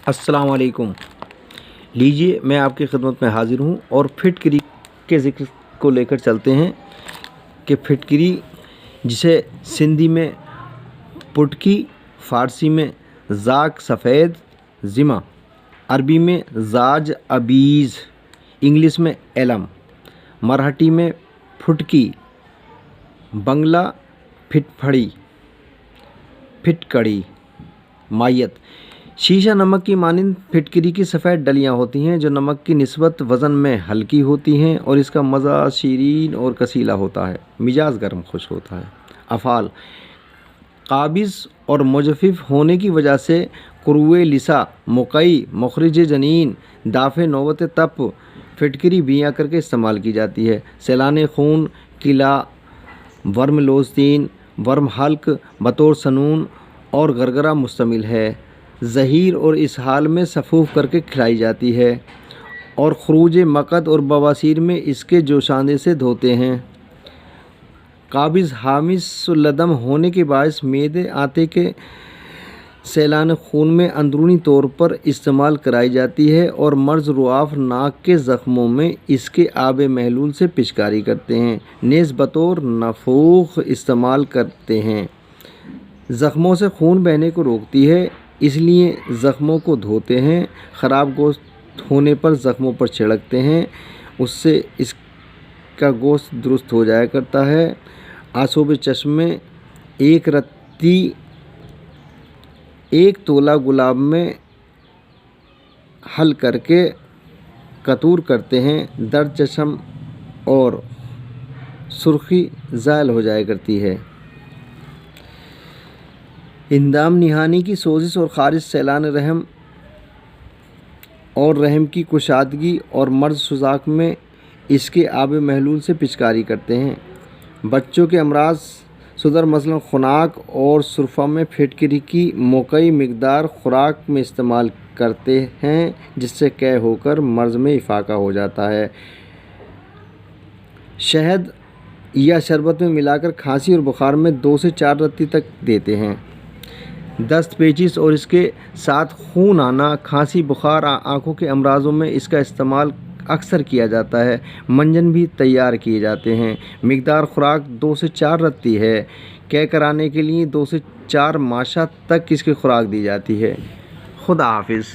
अस्सलाम वालेकुम। लीजिए मैं आपकी खिदमत में हाज़िर हूँ और फिटकरी के ज़िक्र को लेकर चलते हैं कि फिटकरी जिसे सिंधी में पुटकी, फ़ारसी में ज़ाक सफ़ेद ज़िमा, अरबी में ज़ाज अबीज़, इंग्लिश में एलम, मराठी में फुटकी, बंगला फिटफड़ी, फिटकड़ी, मायत। शीशा नमक की मानिंद फिटकरी की सफ़ेद डलियाँ होती हैं जो नमक की निस्बत वज़न में हल्की होती हैं और इसका मज़ा शीरीन और कसीला होता है, मिजाज गर्म खुश होता है। अफ़ाल काबिज़ और मुजफ़िफ़ होने की वजह से कुर्वे लिसा, मुकई, मुखरिज जनीन, दाफ़े नौबत तप फिटकरी बियाँ करके इस्तेमाल की जाती है। सैलान खून, किला, वर्म लोस्तीन, वर्म हल्क बतौर सनून और गरगरा मुश्तमिल है। ज़हीर और इसहाल में सफ़ूफ़ करके खिलाई जाती है और खरूज मक़द और बवासीर में इसके जोशांदे से धोते हैं। काबिज़ हामिसुल्लदम होने के बायस मेदे आटे के सैलान खून में अंदरूनी तौर पर इस्तेमाल कराई जाती है और मर्ज़ रुआफ़ नाक के ज़ख्मों में इसके आब महलूल से पिचकारी करते हैं, नेज़ बतौर नफूख़ इस्तेमाल करते हैं। ज़ख्मों से खून बहने को रोकती है, इसलिए ज़ख्मों को धोते हैं। ख़राब गोश्त होने पर ज़ख्मों पर छिड़कते हैं, उससे इसका गोश्त दुरुस्त हो जाया करता है। आसूब चश्मे एक रत्ती 1 तोला गुलाब में हल करके कतूर करते हैं, दर्द चश्म और सुर्खी ज़ायल हो जाया करती है। इंदाम निहानी की सोजिश और ख़ारिज सैलान रहम और रहम की कुशादगी और मर्ज़ सुज़ाक में इसके आब महलूल से पिचकारी करते हैं। बच्चों के अमराज सदर मसलन खुनाक और सुरफ़ा में फिटकरी की मोकई मिकदार खुराक में इस्तेमाल करते हैं, जिससे कै होकर मर्ज़ में इफ़ाक़ा हो जाता है। शहद या शरबत में मिलाकर खांसी और बुखार में 2 से 4 रत्ती तक देते हैं। दस्त, पेचिश और इसके साथ खून आना, खांसी, बुखार, आँखों के अमराज़ों में इसका इस्तेमाल अक्सर किया जाता है। मंजन भी तैयार किए जाते हैं। मिकदार खुराक 2 से 4 रत्ती है। कै कराने के लिए 2 से 4 माशा तक इसकी खुराक दी जाती है। खुदा हाफिज़।